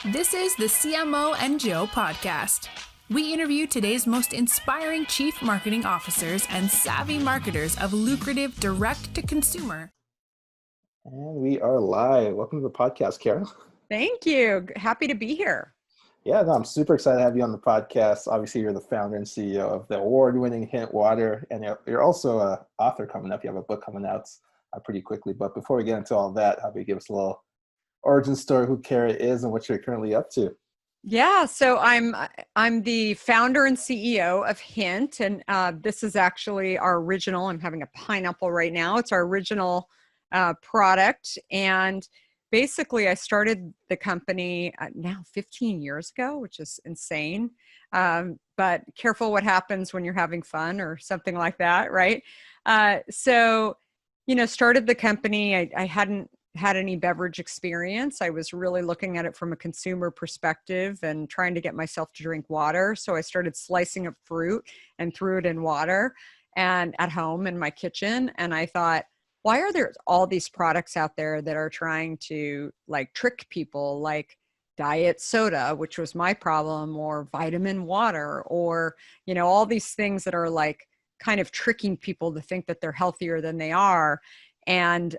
This is the CMO and Joe podcast. We interview today's most inspiring chief marketing officers and savvy marketers of lucrative direct-to-consumer. And we are live. Welcome to the podcast, Carol. Thank you. Happy to be here. Yeah, no, I'm super excited to have you on the podcast. Obviously, you're the founder and CEO of the award-winning Hint Water, and you're also an author coming up. You have a book coming out pretty quickly. But before we get into all that, how about you give us a little origin story, who Kara is and what you're currently up to? Yeah, so I'm the founder and CEO of Hint, and this is actually our original. I'm having a pineapple right now. It's our original product, and basically, I started the company now 15 years ago, which is insane. But careful what happens when you're having fun or something like that, right? Started the company. I hadn't had any beverage experience. I was really looking at it from a consumer perspective and trying to get myself to drink water. So I started slicing up fruit and threw it in water and at home in my kitchen. And I thought, why are there all these products out there that are trying to like trick people, like diet soda, which was my problem, or vitamin water, or, all these things that are like kind of tricking people to think that they're healthier than they are. And,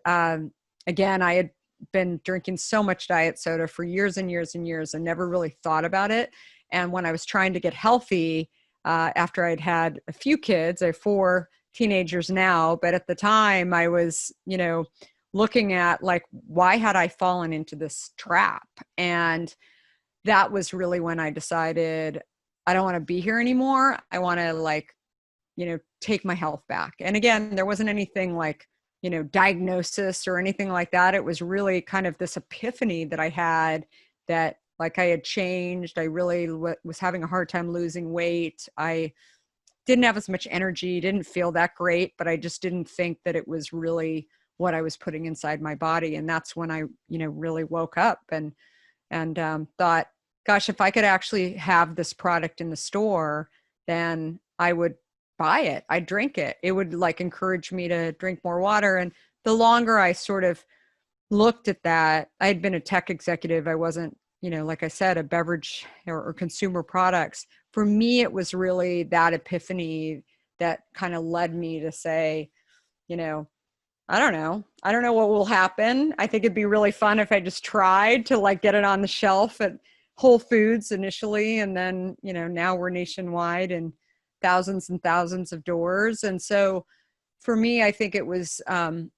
again, I had been drinking so much diet soda for years and years and years and never really thought about it. And when I was trying to get healthy, after I'd had a few kids, I have 4 teenagers now, but at the time I was, looking at like, why had I fallen into this trap? And that was really when I decided I don't want to be here anymore. I want to take my health back. And again, there wasn't anything like, diagnosis or anything like that. It was really kind of this epiphany that I had that like I had changed. I really was having a hard time losing weight. I didn't have as much energy, didn't feel that great, but I just didn't think that it was really what I was putting inside my body. And that's when I, really woke up and thought, gosh, if I could actually have this product in the store, then I would buy it. I'd drink it. It would like encourage me to drink more water. And the longer I sort of looked at that, I had been a tech executive. I wasn't, like I said, a beverage or consumer products. For me, it was really that epiphany that kind of led me to say, I don't know. I don't know what will happen. I think it'd be really fun if I just tried to like get it on the shelf at Whole Foods initially. And then, now we're nationwide and thousands and thousands of doors. And so for me, I think it was, kind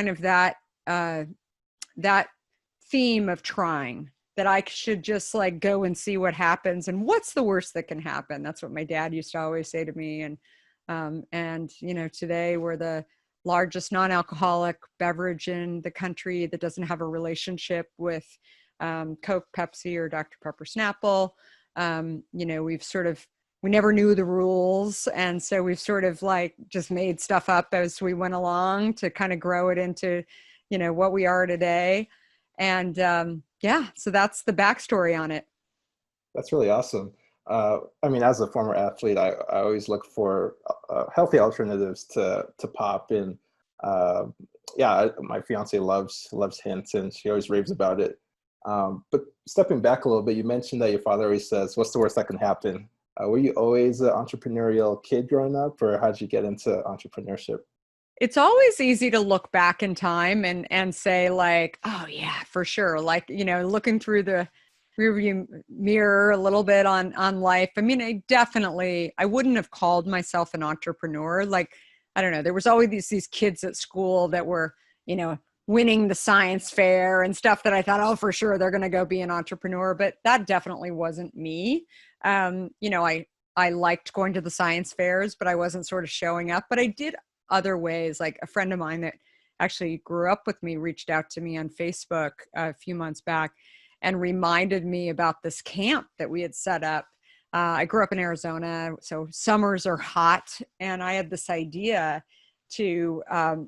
of that theme of trying, that I should just like go and see what happens and what's the worst that can happen. That's what my dad used to always say to me. And today we're the largest non-alcoholic beverage in the country that doesn't have a relationship with Coke, Pepsi, or Dr. Pepper Snapple. We never knew the rules. And so we've sort of like just made stuff up as we went along to kind of grow it into, what we are today. And so that's the backstory on it. That's really awesome. As a former athlete, I always look for healthy alternatives to pop. And my fiance loves Hint, and she always raves about it. But stepping back a little bit, you mentioned that your father always says, "What's the worst that can happen?" Were you always an entrepreneurial kid growing up, or how did you get into entrepreneurship? It's always easy to look back in time and say like, oh yeah, for sure. Like, looking through the rearview mirror a little bit on life. I mean, I wouldn't have called myself an entrepreneur. Like, I don't know, there was always these kids at school that were, winning the science fair and stuff that I thought, oh, for sure, they're going to go be an entrepreneur. But that definitely wasn't me. I liked going to the science fairs, but I wasn't sort of showing up. But I did other ways. Like a friend of mine that actually grew up with me reached out to me on Facebook a few months back and reminded me about this camp that we had set up. I grew up in Arizona, so summers are hot. And I had this idea to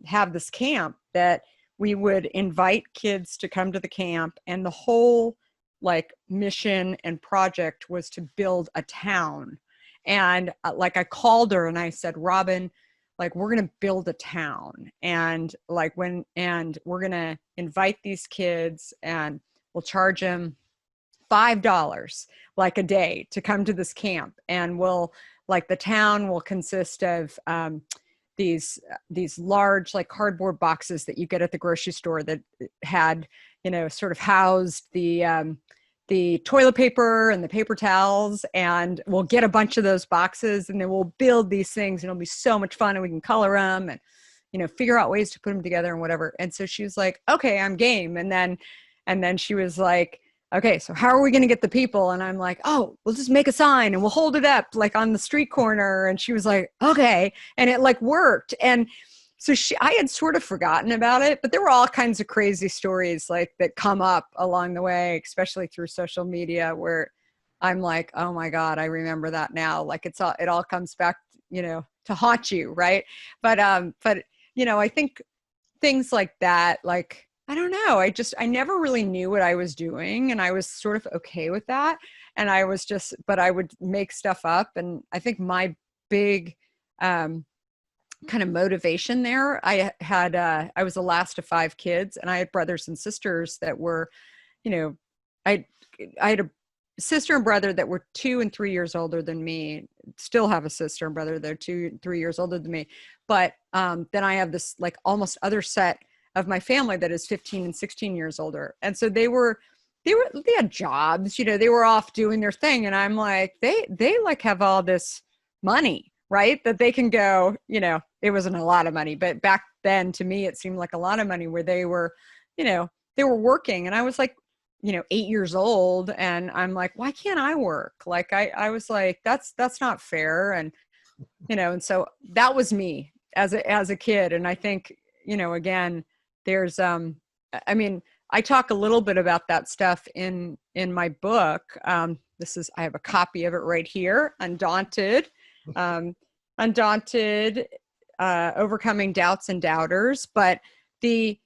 have this camp that we would invite kids to come to the camp. And the whole like mission and project was to build a town. And like I called her and I said, Robin, like we're going to build a town and we're going to invite these kids and we'll charge them $5 like a day to come to this camp. And the town will consist of these large like cardboard boxes that you get at the grocery store that had, sort of housed the toilet paper and the paper towels, and we'll get a bunch of those boxes and then we'll build these things and it'll be so much fun and we can color them and, figure out ways to put them together and whatever. And so she was like, okay, I'm game. And then she was like, okay, so how are we going to get the people? And I'm like, oh, we'll just make a sign and we'll hold it up like on the street corner. And she was like, okay. And it like worked. And so I had sort of forgotten about it, but there were all kinds of crazy stories like that come up along the way, especially through social media, where I'm like, oh my God, I remember that now. Like it all comes back, to haunt you. Right. But I think things like that, like, I don't know. I never really knew what I was doing and I was sort of okay with that. And but I would make stuff up. And I think my big, kind of motivation there, I was the last of 5 kids and I had brothers and sisters that were, I had a sister and brother that were 2 and 3 years older than me. Still have a sister and brother that are 2 and 3 years older than me. But then I have this like almost other set of my family that is 15 and 16 years older. And so they had jobs, they were off doing their thing. And I'm like, they like have all this money, right? That they can go, it wasn't a lot of money, but back then to me, it seemed like a lot of money where they were working. And I was like, 8 years old. And I'm like, why can't I work? Like, I was like, that's not fair. And, and so that was me as a kid. And I think, again, there's, I talk a little bit about that stuff in my book. I have a copy of it right here, Undaunted, Overcoming Doubts and Doubters. But the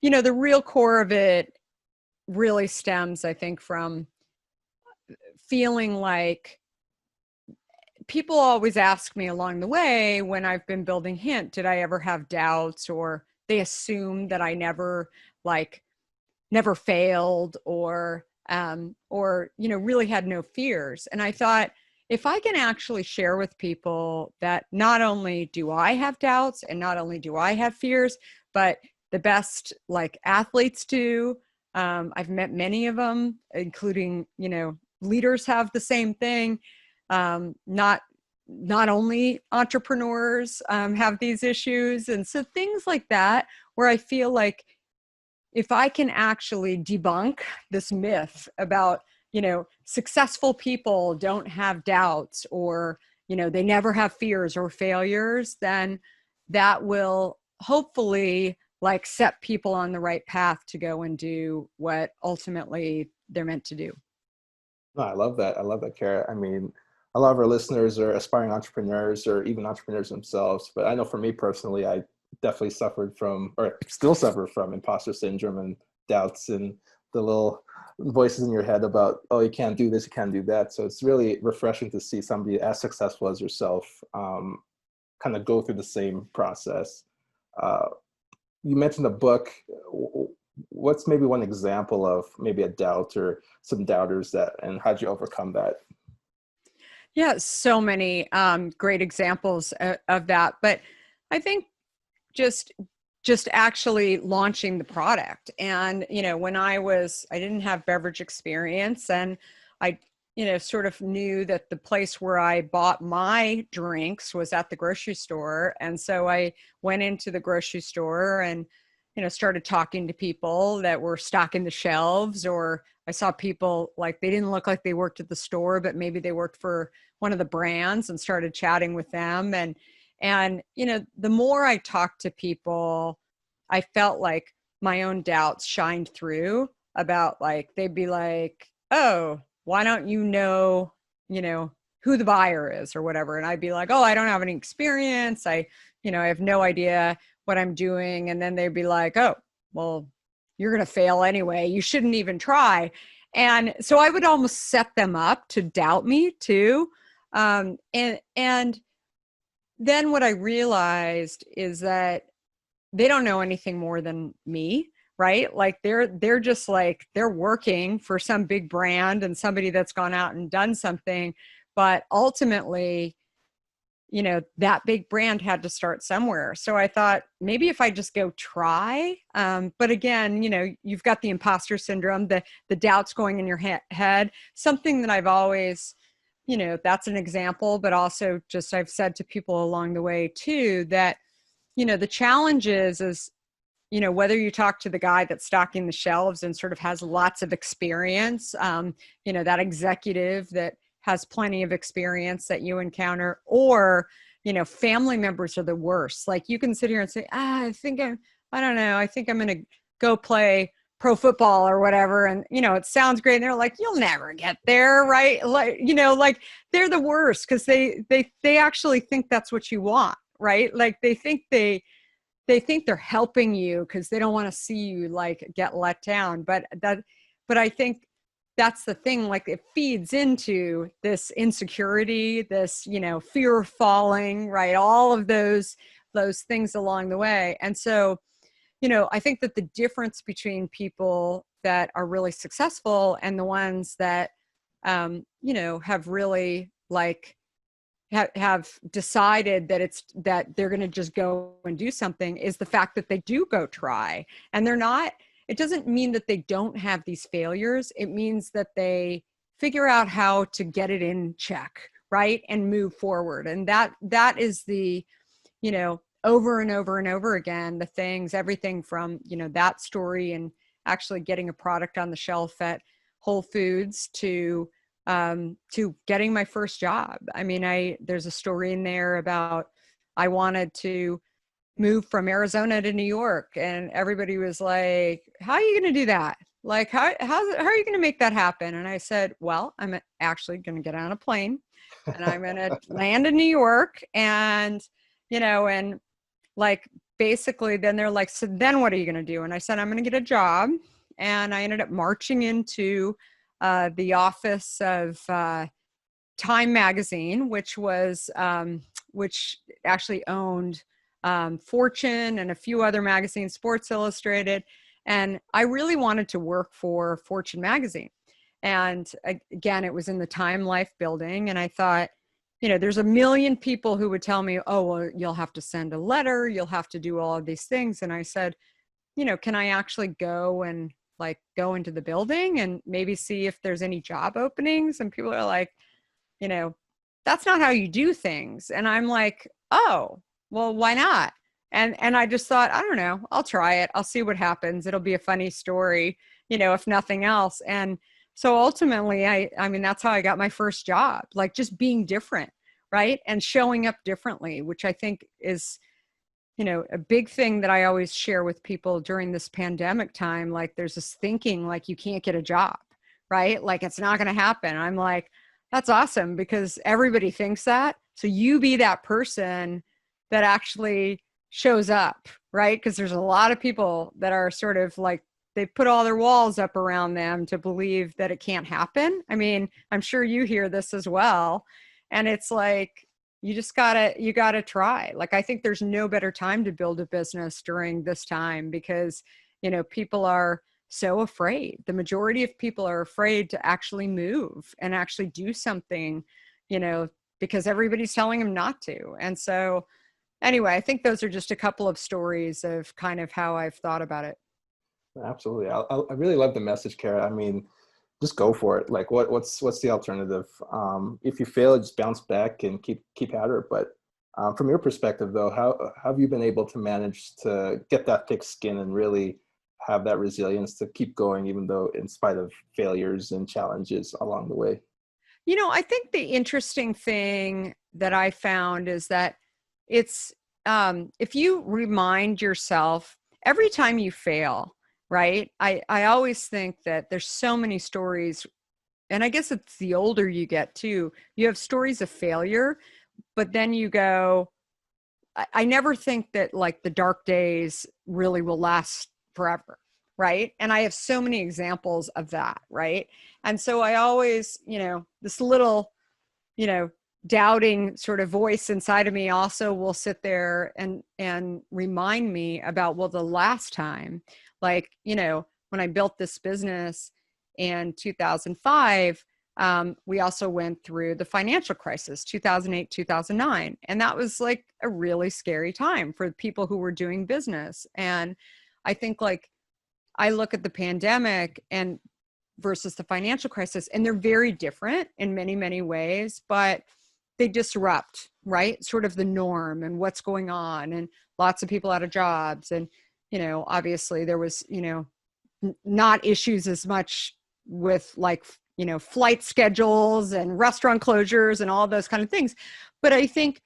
real core of it really stems, I think, from feeling like people always ask me along the way when I've been building Hint, did I ever have doubts, or they assume that I never failed or really had no fears. And I thought, if I can actually share with people that not only do I have doubts and not only do I have fears, but the best like athletes do. I've met many of them, including, leaders have the same thing. Not only entrepreneurs have these issues. And so things like that, where I feel like if I can actually debunk this myth about, successful people don't have doubts, or, they never have fears or failures, then that will hopefully like set people on the right path to go and do what ultimately they're meant to do. No, I love that. I love that, Kara. I mean, a lot of our listeners are aspiring entrepreneurs or even entrepreneurs themselves. But I know for me personally, I definitely suffered from, or still suffer from, imposter syndrome and doubts and the little voices in your head about, oh, you can't do this, you can't do that. So it's really refreshing to see somebody as successful as yourself kind of go through the same process. You mentioned a book. What's maybe one example of maybe a doubt or some doubters and how'd you overcome that? Yeah, so many great examples of that. But I think just actually launching the product. And, when I didn't have beverage experience, and I, sort of knew that the place where I bought my drinks was at the grocery store. And so I went into the grocery store and, started talking to people that were stocking the shelves, or I saw people like they didn't look like they worked at the store, but maybe they worked for one of the brands, and started chatting with them. And the more I talked to people, I felt like my own doubts shined through about like, they'd be like, oh, why don't you know, who the buyer is or whatever. And I'd be like, oh, I don't have any experience. I have no idea what I'm doing. And then they'd be like, oh, well, you're going to fail anyway. You shouldn't even try. And so I would almost set them up to doubt me too. And then what I realized is that they don't know anything more than me, right? Like they're just like, they're working for some big brand and somebody that's gone out and done something. But ultimately, that big brand had to start somewhere. So I thought maybe if I just go try, but again, you've got the imposter syndrome, the doubts going in your head, something that I've always, that's an example, but also just I've said to people along the way too, that, the challenge is, whether you talk to the guy that's stocking the shelves and sort of has lots of experience, that executive that has plenty of experience that you encounter, or, family members are the worst. Like you can sit here and say, I don't know, I think I'm going to go play pro football or whatever. And, it sounds great. And they're like, you'll never get there. Right. Like, like they're the worst because they actually think that's what you want. Right. Like they think they're helping you because they don't want to see you like get let down. But I think that's the thing, like it feeds into this insecurity, this, fear of falling, right? All of those things along the way. And so, I think that the difference between people that are really successful and the ones that, have really like, have decided that they're going to just go and do something is the fact that they do go try, and it doesn't mean that they don't have these failures. It means that they figure out how to get it in check, right? And move forward. And that is the, over and over and over again, the things, everything from, that story and actually getting a product on the shelf at Whole Foods to getting my first job. I mean, there's a story in there about, I wanted to move from Arizona to New York, and everybody was like, how are you going to do that? Like, how are you going to make that happen? And I said, well, I'm actually going to get on a plane and I'm going to land in New York. And, and like, basically then they're like, so then what are you going to do? And I said, I'm going to get a job. And I ended up marching into the office of Time magazine, which actually owned Fortune and a few other magazines, Sports Illustrated. And I really wanted to work for Fortune magazine. And again, it was in the Time Life building. And I thought, there's a million people who would tell me, oh, well, you'll have to send a letter, you'll have to do all of these things. And I said, can I actually go into the building and maybe see if there's any job openings? And people are like, that's not how you do things. And I'm like, oh, well, why not? And I just thought, I don't know, I'll try it. I'll see what happens. It'll be a funny story, if nothing else. And so ultimately, I mean, that's how I got my first job, like just being different, right? And showing up differently, which I think is, a big thing that I always share with people during this pandemic time. Like there's this thinking like you can't get a job, right? Like it's not going to happen. I'm like, that's awesome, because everybody thinks that. So you be that person that actually shows up, right? Because there's a lot of people that are sort of like, they put all their walls up around them to believe that it can't happen. I mean, I'm sure you hear this as well. And it's like, you gotta try. Like, I think there's no better time to build a business during this time because, people are so afraid. The majority of people are afraid to actually move and actually do something, because everybody's telling them not to. And so anyway, I think those are just a couple of stories of kind of how I've thought about it. Absolutely. I really love the message, Kara. I mean, just go for it. Like what's the alternative? If you fail, just bounce back and keep at her. But from your perspective though, how have you been able to manage to get that thick skin and really have that resilience to keep going, even though in spite of failures and challenges along the way? I think the interesting thing that I found is that it's, if you remind yourself every time you fail, right? I always think that there's so many stories, and I guess it's the older you get too, you have stories of failure, but then you go, I never think that like the dark days really will last forever. Right. And I have so many examples of that. Right. And so I always, this little, doubting sort of voice inside of me also will sit there and remind me about, well, the last time, like, when I built this business in 2005, we also went through the financial crisis, 2008, 2009. And that was like a really scary time for people who were doing business. And I think like, I look at the pandemic and versus the financial crisis, and they're very different in many, many ways, but they disrupt, right? Sort of the norm and what's going on, and lots of people out of jobs. And, obviously there was, not issues as much with like, flight schedules and restaurant closures and all those kind of things. But I think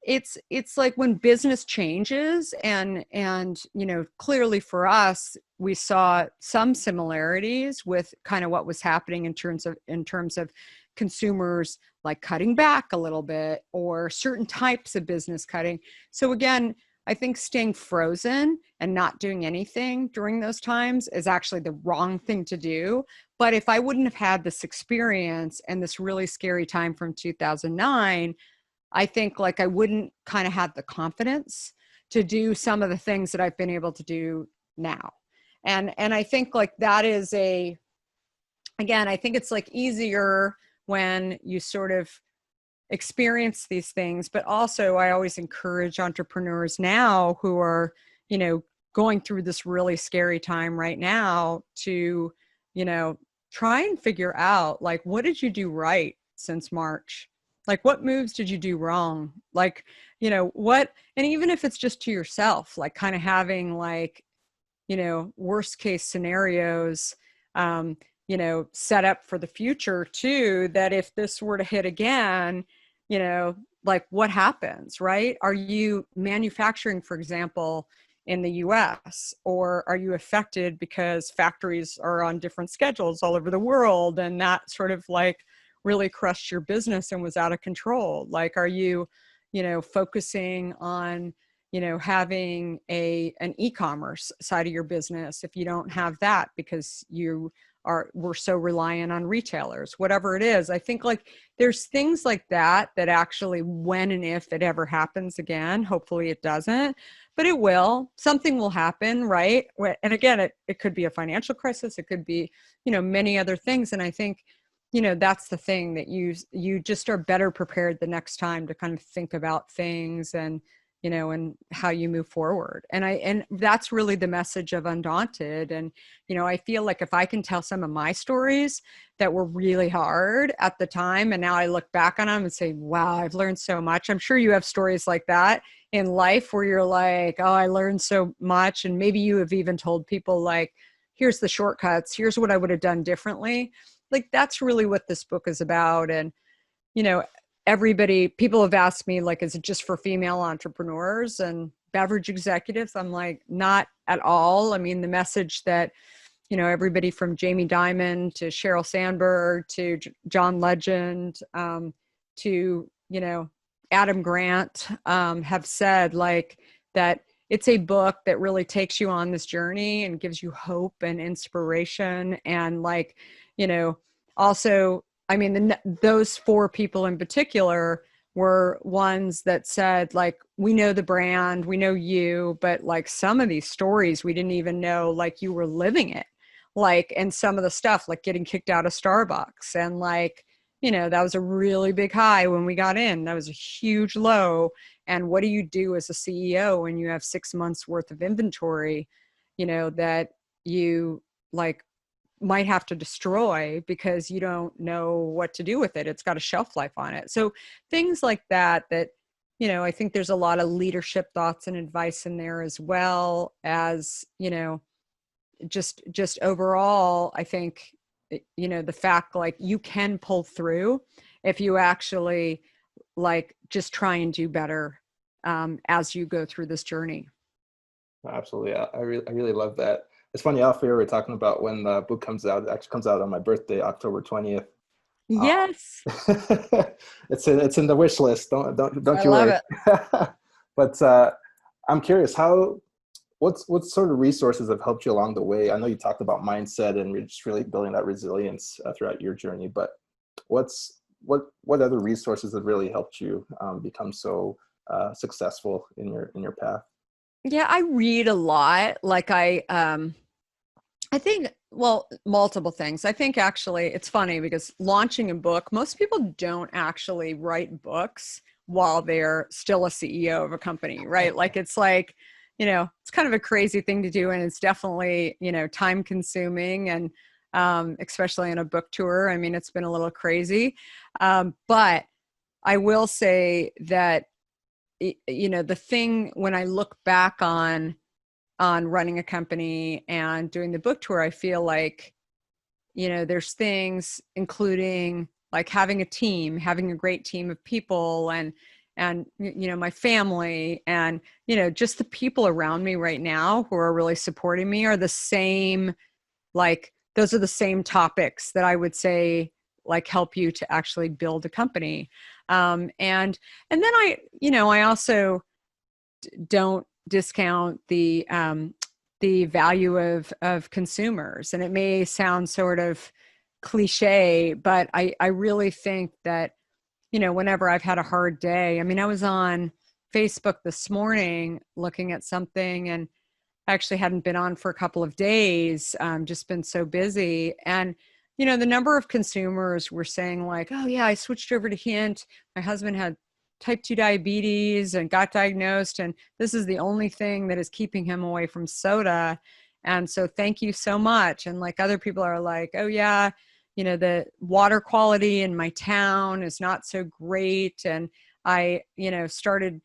it's like when business changes and, clearly for us, we saw some similarities with kind of what was happening in terms of consumers like cutting back a little bit, or certain types of business cutting. So again, I think staying frozen and not doing anything during those times is actually the wrong thing to do. But if I wouldn't have had this experience and this really scary time from 2009, I think like I wouldn't kind of have the confidence to do some of the things that I've been able to do now. And I think like that is again, I think it's like easier when you sort of experience these things, but also I always encourage entrepreneurs now who are, going through this really scary time right now to, try and figure out like, what did you do right since March? Like, what moves did you do wrong? Like, what, and even if it's just to yourself, like kind of having like, worst case scenarios, set up for the future too, that if this were to hit again, like what happens, right? Are you manufacturing, for example, in the US, or are you affected because factories are on different schedules all over the world and that sort of like really crushed your business and was out of control? Like, are you, focusing on, having an e-commerce side of your business if you don't have that because we're so reliant on retailers, whatever it is. I think like there's things like that actually, when and if it ever happens again, hopefully it doesn't, but it will, something will happen, right? And again, it could be a financial crisis. It could be, many other things. And I think, that's the thing, that you just are better prepared the next time to kind of think about things and, and how you move forward. And that's really the message of Undaunted. And, I feel like if I can tell some of my stories that were really hard at the time, and now I look back on them and say, wow, I've learned so much. I'm sure you have stories like that in life where you're like, oh, I learned so much. And maybe you have even told people like, here's the shortcuts, here's what I would have done differently. Like, that's really what this book is about. And, people have asked me, like, is it just for female entrepreneurs and beverage executives? I'm like, not at all. I mean, the message that, everybody from Jamie Dimon to Sheryl Sandberg to John Legend, to, Adam Grant, have said like that it's a book that really takes you on this journey and gives you hope and inspiration. And like, also, I mean, those four people in particular were ones that said, like, we know the brand, we know you, but like some of these stories, we didn't even know, like, you were living it. Like, and some of the stuff, like getting kicked out of Starbucks, and like, that was a really big high when we got in. That was a huge low. And what do you do as a CEO when you have 6 months worth of inventory, that you like might have to destroy because you don't know what to do with it. It's got a shelf life on it. So things like that, I think there's a lot of leadership thoughts and advice in there, as well as, just overall, I think, the fact like you can pull through if you actually like just try and do better as you go through this journey. Absolutely. I really love that. It's funny, off here, we're talking about when the book comes out. It actually comes out on my birthday, October 20th. Yes. It's in the wish list. Don't I you love worry. it. But I'm curious, what sort of resources have helped you along the way? I know you talked about mindset and you're just really building that resilience throughout your journey, but what other resources have really helped you become so successful in your path? Yeah, I read a lot. Like I I think, well, multiple things. I think actually it's funny because launching a book, most people don't actually write books while they're still a CEO of a company, right? Like it's like, it's kind of a crazy thing to do. And it's definitely, time consuming and especially in a book tour. I mean, it's been a little crazy. But I will say that, the thing when I look back on running a company and doing the book tour, I feel like, there's things including like having a team, having a great team of people and my family and, just the people around me right now who are really supporting me are the same, like, those are the same topics that I would say, like, help you to actually build a company. And then I also don't discount the value of consumers. And it may sound sort of cliche, but I really think that, whenever I've had a hard day, I mean, I was on Facebook this morning looking at something and I actually hadn't been on for a couple of days, just been so busy. And, the number of consumers were saying like, oh yeah, I switched over to Hint. My husband had type 2 diabetes and got diagnosed. And this is the only thing that is keeping him away from soda. And so thank you so much. And like other people are like, oh yeah, the water quality in my town is not so great. And I,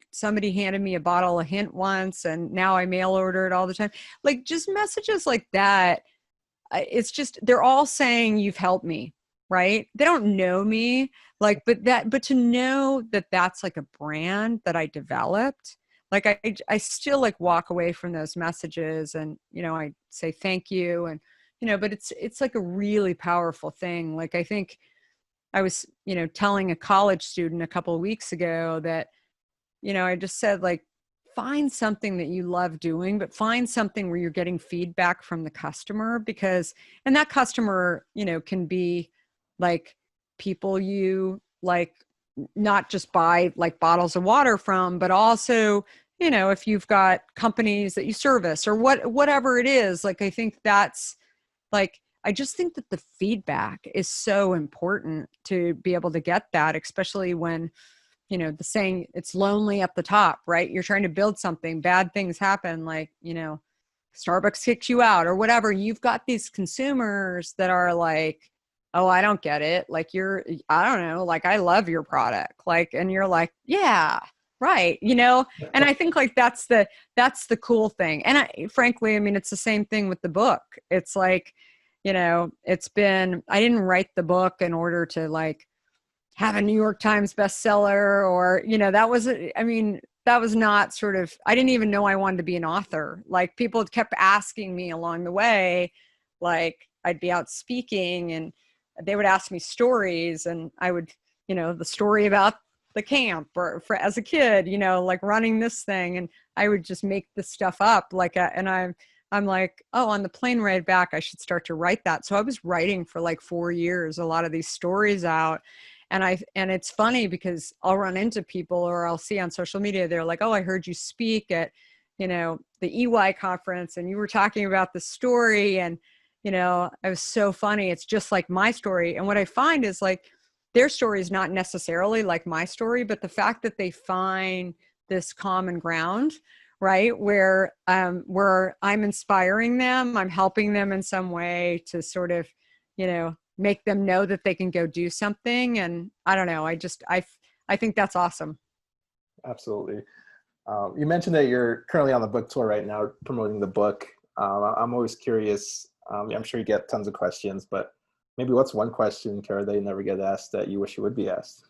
somebody handed me a bottle of Hint once and now I mail order it all the time. Like just messages like that. It's just, they're all saying you've helped me, right? They don't know me, like, but to know that that's like a brand that I developed, like I still like walk away from those messages and, I say thank you. And, but it's like a really powerful thing. Like, I think I was, telling a college student a couple of weeks ago that, I just said like, find something that you love doing, but find something where you're getting feedback from the customer and that customer, can be like people you like, not just buy like bottles of water from, but also, if you've got companies that you service or whatever it is, like, I think that's like, I just think that the feedback is so important to be able to get that, especially when, the saying it's lonely up the top, right? You're trying to build something, bad things happen, like, Starbucks kicks you out or whatever. You've got these consumers that are like, oh, I don't get it. Like I don't know, like I love your product. Like, and you're like, yeah, right. And I think like that's the cool thing. And frankly, I mean, it's the same thing with the book. It's like, I didn't write the book in order to like have a New York Times bestseller or, that was not sort of, I didn't even know I wanted to be an author. Like people kept asking me along the way, like I'd be out speaking and they would ask me stories and I would, the story about the camp or as a kid, like running this thing. And I would just make this stuff up and I'm like, oh, on the plane ride back, I should start to write that. So I was writing for like 4 years, a lot of these stories out. And it's funny because I'll run into people or I'll see on social media, they're like, oh, I heard you speak at, the EY conference and you were talking about the story. And, it was so funny. It's just like my story. And what I find is like, their story is not necessarily like my story, but the fact that they find this common ground, right? Where I'm inspiring them, I'm helping them in some way to sort of, make them know that they can go do something. And I don't know, I think that's awesome. Absolutely. You mentioned that you're currently on the book tour right now, promoting the book. I'm always curious. I'm sure you get tons of questions, but maybe what's one question, Kara, that you never get asked that you wish you would be asked?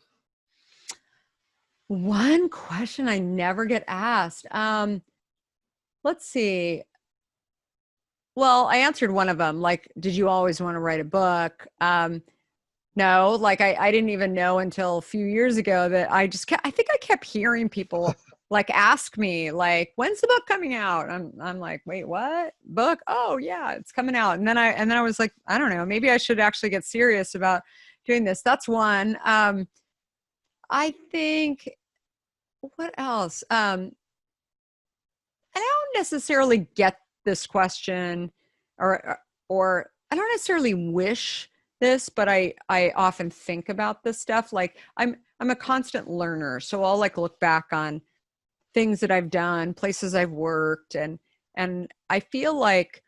One question I never get asked. Let's see. Well, I answered one of them. Like, did you always want to write a book? No, like I didn't even know until a few years ago that I think I kept hearing people like ask me like, when's the book coming out? I'm like, wait, what book? Oh yeah, it's coming out. And then I was like, I don't know, maybe I should actually get serious about doing this. That's one. I think, what else? I don't necessarily get this question or or I don't necessarily wish this, but I often think about this stuff. Like I'm a constant learner. So I'll like look back on things that I've done, places I've worked, and I feel like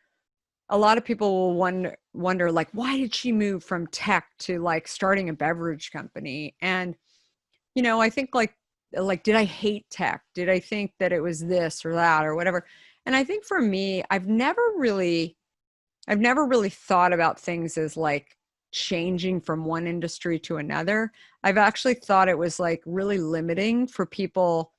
a lot of people will wonder like, why did she move from tech to like starting a beverage company? And I think like did I hate tech? Did I think that it was this or that or whatever? And I think for me, I've never really thought about things as like changing from one industry to another. I've actually thought it was like really limiting for people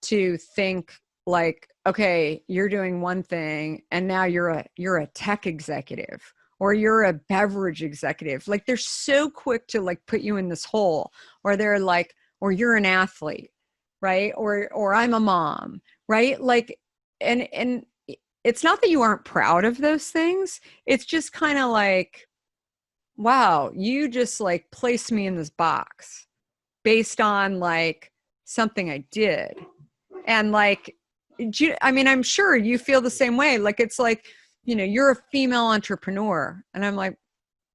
to think like, okay, you're doing one thing and now you're a tech executive or you're a beverage executive. Like they're so quick to like put you in this hole, or they're like, or you're an athlete, right? Or I'm a mom, right? Like, and it's not that you aren't proud of those things. It's just kind of like, wow, you just like placed me in this box based on like something I did. And like, I mean, I'm sure you feel the same way. Like, it's like, you're a female entrepreneur. And I'm like,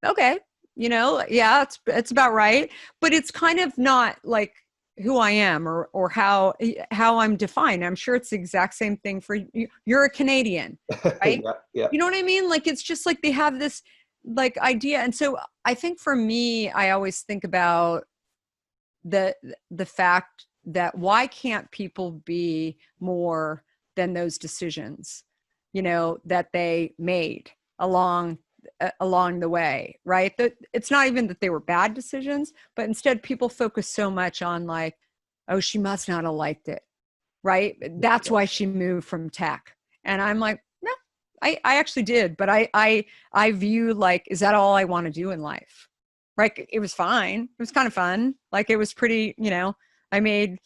okay, yeah, it's about right. But it's kind of not like who I am or how I'm defined. I'm sure it's the exact same thing for you. You're a Canadian, right? Yeah, yeah. You know what I mean? Like, it's just like they have this like idea. And so I think for me, I always think about the fact that why can't people be more than those decisions, that they made along the way, right? That it's not even that they were bad decisions, but instead people focus so much on like, oh, she must not have liked it, right? That's why she moved from tech. And I'm like, no, I actually did, but I view like, is that all I want to do in life? Right? It was fine. It was kind of fun. Like it was pretty, I made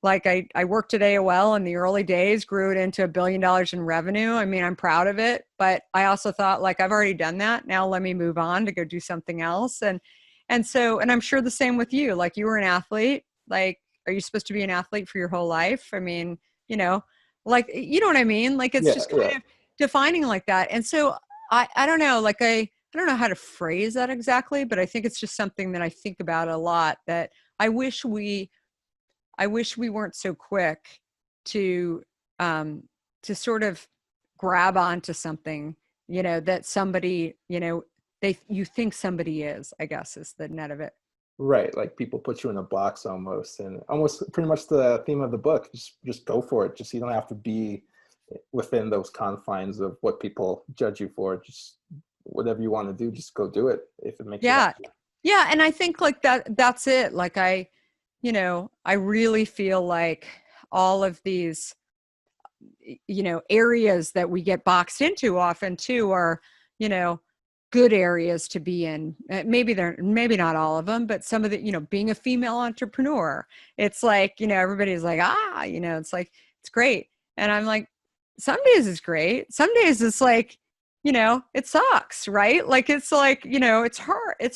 like I worked at AOL in the early days, grew it into $1 billion in revenue. I mean, I'm proud of it, but I also thought like, I've already done that. Now let me move on to go do something else. And I'm sure the same with you. Like you were an athlete. Like, are you supposed to be an athlete for your whole life? I mean, like, you know what I mean? Like, it's just kind of defining like that. And so I don't know, like I don't know how to phrase that exactly, but I think it's just something that I think about a lot, that I wish we weren't so quick to sort of grab onto something, that somebody, you think somebody is, I guess, is the net of it. Right, like people put you in a box almost, and almost pretty much the theme of the book. Just go for it. Just, you don't have to be within those confines of what people judge you for. Just whatever you want to do, just go do it if it makes you happy. Yeah, and I think like that's it. Like I really feel like all of these areas that we get boxed into often too are good areas to be in. Maybe not all of them, but some of the, being a female entrepreneur, it's like, everybody's like, it's like, it's great. And I'm like, some days it's great. Some days it's like, it sucks, right? Like, it's like, it's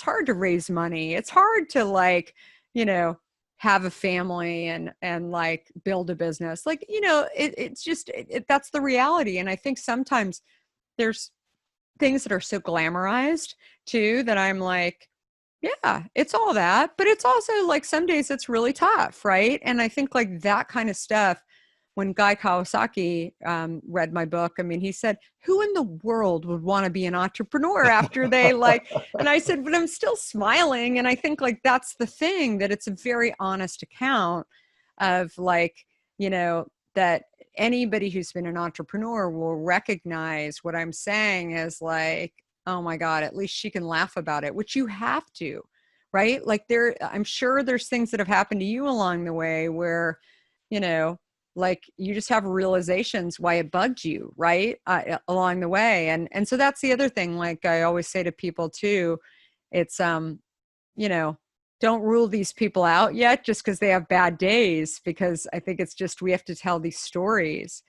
hard to raise money. It's hard to like, have a family and like build a business. Like, it's just, that's the reality. And I think sometimes there's things that are so glamorized too, that I'm like, yeah, it's all that, but it's also like some days it's really tough. Right. And I think like that kind of stuff, when Guy Kawasaki read my book, I mean, he said, who in the world would want to be an entrepreneur after they like, and I said, but I'm still smiling. And I think like, that's the thing, that it's a very honest account of like, that anybody who's been an entrepreneur will recognize what I'm saying as like, oh my God, at least she can laugh about it, which you have to, right? Like I'm sure there's things that have happened to you along the way where, like you just have realizations why it bugged you, right? Along the way. And so that's the other thing. Like I always say to people too, it's, don't rule these people out yet just because they have bad days, because I think it's just, we have to tell these stories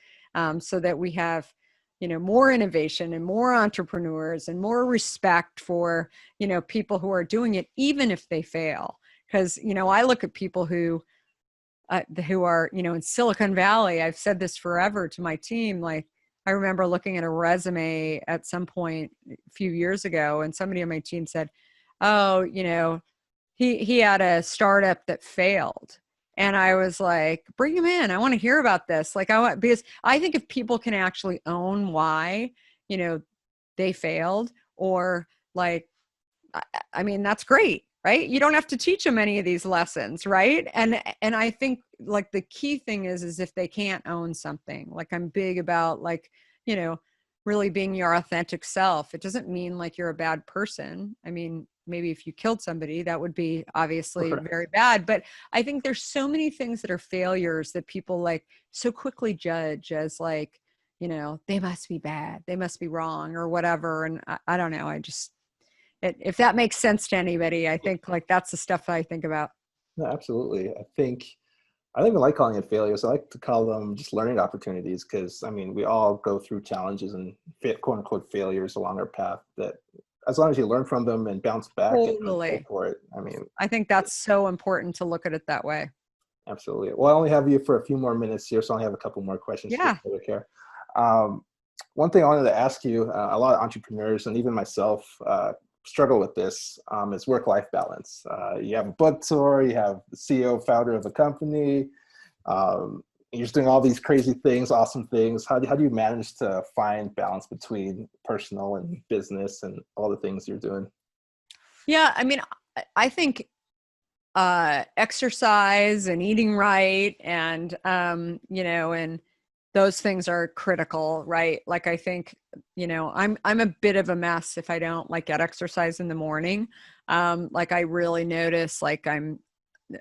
so that we have, more innovation and more entrepreneurs and more respect for, people who are doing it, even if they fail. Because, I look at people who are, in Silicon Valley. I've said this forever to my team, like, I remember looking at a resume at some point a few years ago, and somebody on my team said, oh, he had a startup that failed. And I was like, bring him in. I want to hear about this. Because I think if people can actually own why, they failed, or like, I mean, that's great, right? You don't have to teach them any of these lessons, right? And I think like the key thing is if they can't own something. Like I'm big about like, really being your authentic self. It doesn't mean like you're a bad person. I mean, maybe if you killed somebody, that would be obviously very bad. But I think there's so many things that are failures that people like so quickly judge as like, they must be bad, they must be wrong or whatever. And I don't know. If that makes sense to anybody, I think like that's the stuff I think about. No, absolutely. I don't even like calling it failures. I like to call them just learning opportunities, because I mean, we all go through challenges and quote unquote failures along our path, that as long as you learn from them and bounce back and go for it. I mean, I think that's so important to look at it that way. Absolutely. Well, I only have you for a few more minutes here, so I only have a couple more questions. Yeah. Here. One thing I wanted to ask you, a lot of entrepreneurs and even myself struggle with this, is work-life balance. You have a book tour, you have the CEO, founder of a company, you're just doing all these crazy things, awesome things. How do you manage to find balance between personal and business and all the things you're doing? Yeah, I mean, I think exercise and eating right and, and those things are critical, right? Like, I think, I'm a bit of a mess if I don't like get exercise in the morning. Like I really notice like I'm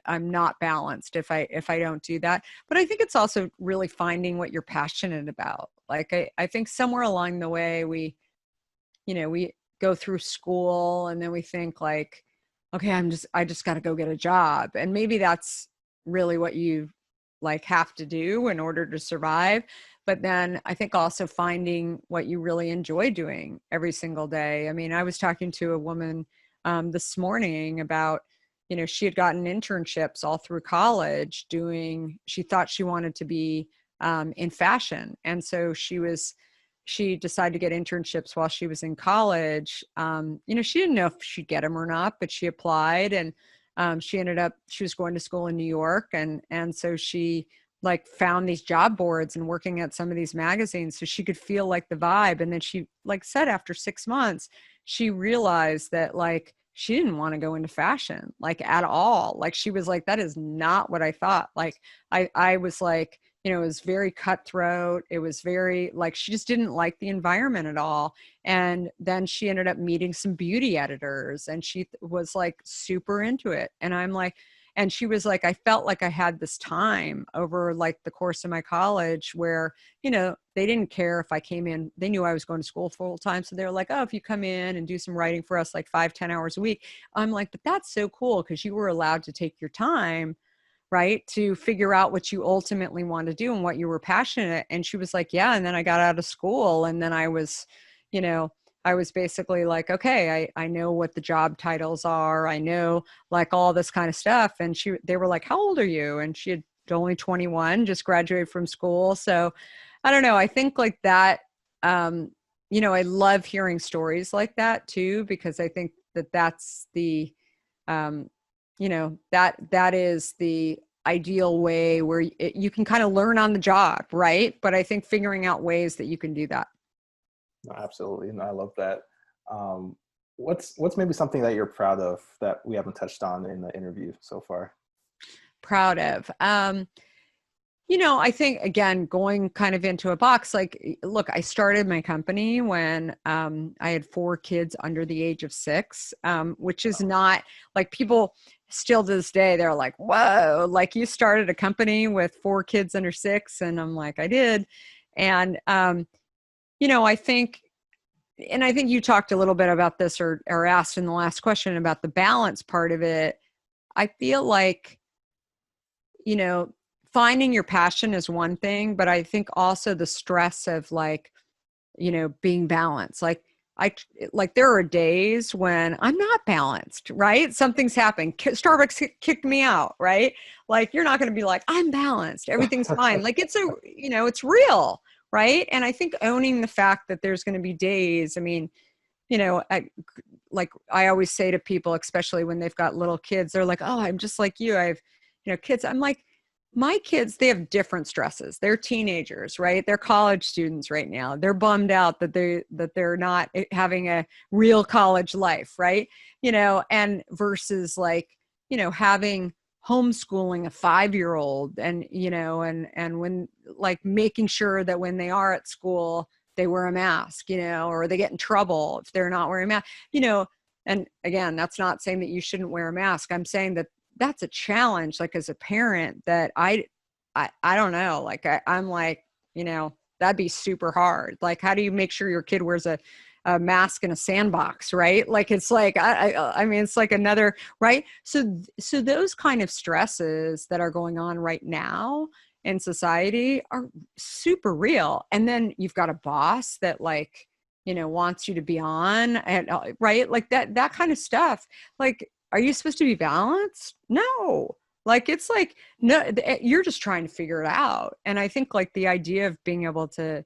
not balanced if I don't do that. But I think it's also really finding what you're passionate about. Like I think somewhere along the way we go through school and then we think like, okay, I just got to go get a job. And maybe that's really what you like have to do in order to survive. But then I think also finding what you really enjoy doing every single day. I mean, I was talking to a woman this morning about, she had gotten internships all through college she thought she wanted to be in fashion. And so she decided to get internships while she was in college. She didn't know if she'd get them or not, but she applied, and she was going to school in New York. And so she like found these job boards and working at some of these magazines so she could feel like the vibe. And then she like said after 6 months, she realized that like she didn't want to go into fashion like at all. Like she was like, that is not what I thought. Like I was like, it was very cutthroat. It was very like, she just didn't like the environment at all. And then she ended up meeting some beauty editors and she was like super into it. And I'm like, and she was like, I felt like I had this time over like the course of my college where, they didn't care if I came in, they knew I was going to school full time. So they're like, oh, if you come in and do some writing for us, like 5-10 hours a week. I'm like, but that's so cool. Cause you were allowed to take your time, right, to figure out what you ultimately want to do and what you were passionate. And she was like, yeah. And then I got out of school and then I was basically like, okay, I know what the job titles are. I know like all this kind of stuff. And they were like, how old are you? And she had only 21, just graduated from school. So I don't know. I think like that, I love hearing stories like that too, because I think that's the, that is the ideal way where you can kind of learn on the job. Right. But I think figuring out ways that you can do that. No, absolutely. No, I love that. What's maybe something that you're proud of that we haven't touched on in the interview so far? Proud of? I think, again, going kind of into a box, like, look, I started my company when I had 4 kids under the age of 6, which is not like people still to this day, they're like, whoa, like you started a company with 4 kids under 6. And I'm like, I did. And, I think, and I think you talked a little bit about this or asked in the last question about the balance part of it. I feel like, finding your passion is one thing, but I think also the stress of like, being balanced. Like there are days when I'm not balanced, right? Something's happened. Starbucks kicked me out, right? Like you're not going to be like, I'm balanced, everything's fine. Like it's real, right? And I think owning the fact that there's going to be days, I mean, you know, like I always say to people, especially when they've got little kids, they're like, oh, I'm just like you. I have, you know, kids. I'm like, my kids, they have different stresses. They're teenagers, right? They're college students right now. They're bummed out that they're not having a real college life, right? You know, and versus like, you know, having homeschooling a 5-year-old and, you know, and when like making sure that when they are at school, they wear a mask, you know, or they get in trouble if they're not wearing a mask, you know. And again, that's not saying that you shouldn't wear a mask. I'm saying that that's a challenge, like as a parent, that I don't know, like I'm like, you know, that'd be super hard. Like, how do you make sure your kid wears a mask in a sandbox, right? Like, it's like, I mean, it's like another, right? So those kind of stresses that are going on right now in society are super real. And then you've got a boss that like, you know, wants you to be on, and right, like that kind of stuff. Like, are you supposed to be balanced? No. Like, it's like, no, you're just trying to figure it out. And I think like the idea of being able to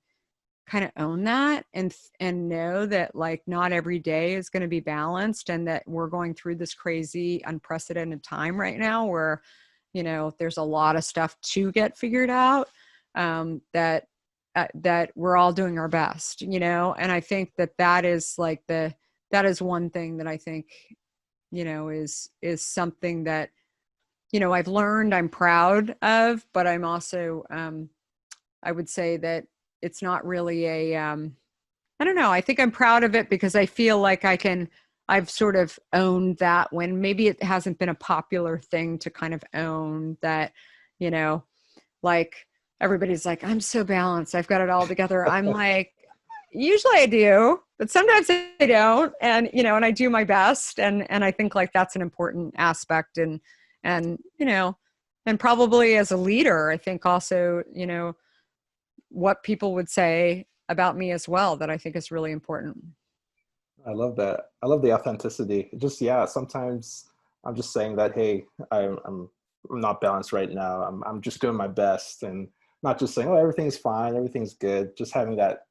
kind of own that and know that like not every day is going to be balanced, and that we're going through this crazy unprecedented time right now where, you know, there's a lot of stuff to get figured out, that we're all doing our best, you know. And I think that is like that is one thing that I think, you know, is something that, you know, I've learned, I'm proud of, but I'm also, I would say that it's not really a, I don't know. I think I'm proud of it because I feel like I've sort of owned that when maybe it hasn't been a popular thing to kind of own that, you know, like everybody's like, I'm so balanced, I've got it all together. I'm like, usually I do, but sometimes I don't. And, you know, and I do my best. And I think like that's an important aspect. And, you know, and probably as a leader, I think also, you know, what people would say about me as well, that I think is really important. I love that. I love the authenticity. Just, yeah, sometimes I'm just saying that, hey, I'm not balanced right now. I'm just doing my best, and not just saying, oh, everything's fine, everything's good. Just having that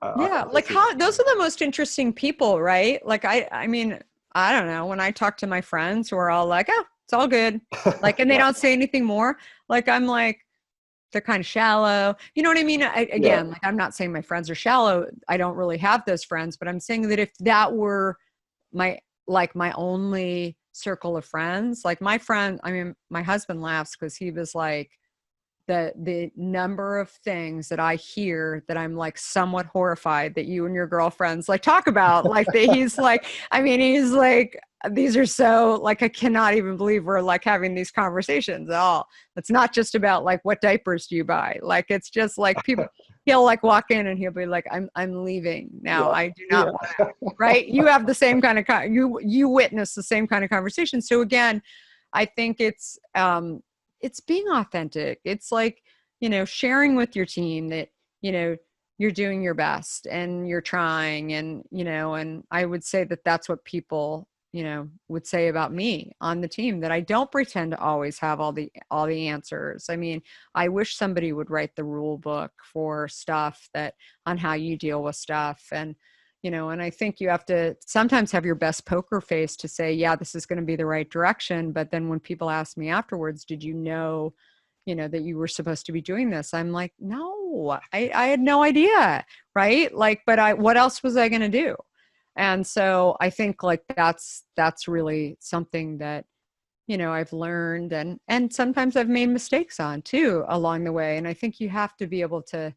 Yeah. Like authenticity. how, those are the most interesting people, right? Like, I mean, I don't know, when I talk to my friends who are all like, oh, it's all good. Like, and they Yeah, don't say anything more. Like, I'm like, they're kind of shallow. You know what I mean? yeah, Again, like, I'm not saying my friends are shallow. I don't really have those friends, but I'm saying that if that were my, like my only circle of friends, like my friend, I mean, my husband laughs because he was like, the number of things that I hear that I'm like somewhat horrified that you and your girlfriends like talk about, like that he's like, I mean, he's like, these are so like, I cannot even believe we're like having these conversations at all. It's not just about like, what diapers do you buy? Like, it's just like people, he'll like walk in and he'll be like, I'm leaving now. yeah, I do not yeah. want to, right? You have the same kind of, you witness the same kind of conversation. So again, I think it's being authentic. It's like, you know, sharing with your team that, you know, you're doing your best and you're trying, and, you know, and I would say that that's what people, you know, would say about me on the team, that I don't pretend to always have all the answers. I mean, I wish somebody would write the rule book for stuff that on how you deal with stuff. And, you know, and I think you have to sometimes have your best poker face to say, yeah, this is going to be the right direction. But then when people ask me afterwards, did you know, that you were supposed to be doing this? I'm like, no, I had no idea. Right. Like, but what else was I going to do? And so I think like that's really something that, you know, I've learned, and sometimes I've made mistakes on too along the way. And I think you have to be able to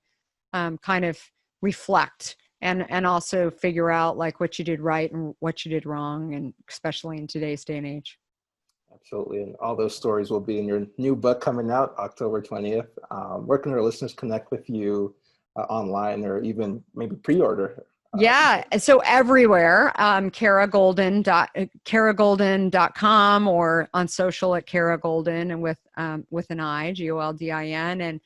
kind of reflect and also figure out like what you did right and what you did wrong, and especially in today's day and age. Absolutely. And all those stories will be in your new book coming out October 20th. Where can our listeners connect with you online, or even maybe pre-order? Yeah. So everywhere, KaraGoldin.com, or on social at Kara Goldin, and with an I, Goldin.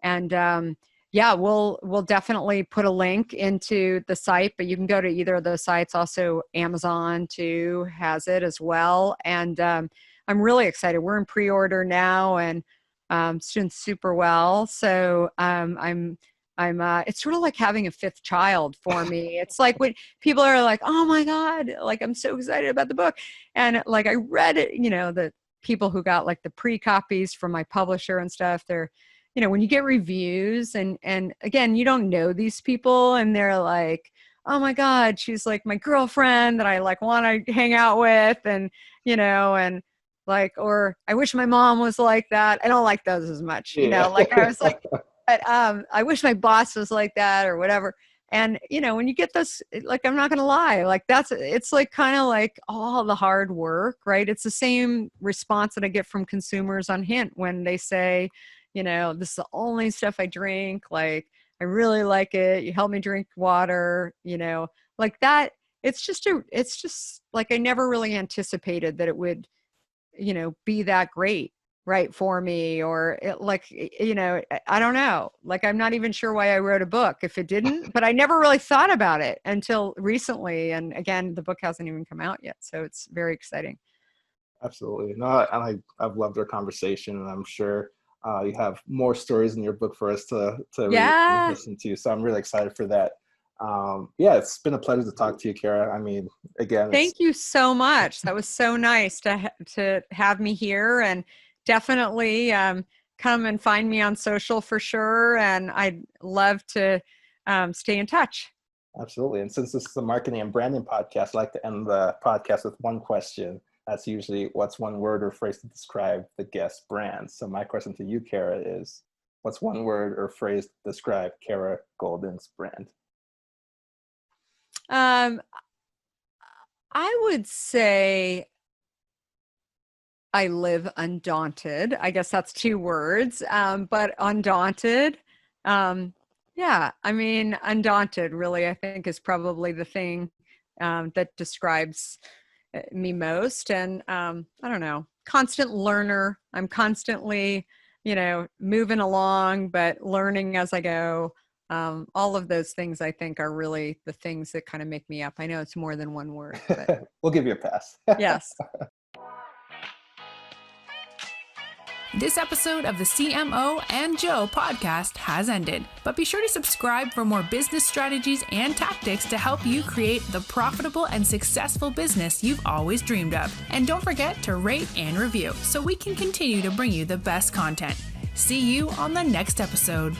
And yeah, we'll definitely put a link into the site, but you can go to either of those sites. Also, Amazon too has it as well. And I'm really excited. We're in pre-order now, and it's doing super well. So I'm It's sort of like having a fifth child for me. It's like when people are like, oh my God, like, I'm so excited about the book. And like, I read it, the people who got like the pre-copies from my publisher and stuff, they're, when you get reviews and again, you don't know these people and they're like, oh my God, she's like my girlfriend that I like want to hang out with. And, and like, or I wish my mom was like that. I don't like those as much, like I was like, but I wish my boss was like that or whatever. And, when you get this, like, I'm not going to lie, like it's like kind of like all the hard work, right? It's the same response that I get from consumers on Hint when they say, this is the only stuff I drink. Like, I really like it. You help me drink water, like that. It's just like, I never really anticipated that it would, be that great. Right for me, or I don't know, like, I'm not even sure why I wrote a book if it didn't, but I never really thought about it until recently. And again, the book hasn't even come out yet. So it's very exciting. Absolutely. No, and I've loved our conversation, and I'm sure you have more stories in your book for us to Yeah. listen to. So I'm really excited for that. Yeah, it's been a pleasure to talk to you, Kara. I mean, again, thank you so much. That was so nice to have me here, and definitely come and find me on social for sure. And I'd love to stay in touch. Absolutely. And since this is a marketing and branding podcast, I like to end the podcast with one question. That's usually, what's one word or phrase to describe the guest brand? So my question to you, Kara, is what's one word or phrase to describe Kara Goldin's brand? I would say I live undaunted. I guess that's 2 words, but undaunted. Yeah, I mean, undaunted really, I think, is probably the thing that describes me most. And I don't know, constant learner. I'm constantly, moving along, but learning as I go. All of those things, I think, are really the things that kind of make me up. I know it's more than one word, but we'll give you a pass. Yes. This episode of the CMO and Joe podcast has ended, but be sure to subscribe for more business strategies and tactics to help you create the profitable and successful business you've always dreamed of. And don't forget to rate and review so we can continue to bring you the best content. See you on the next episode.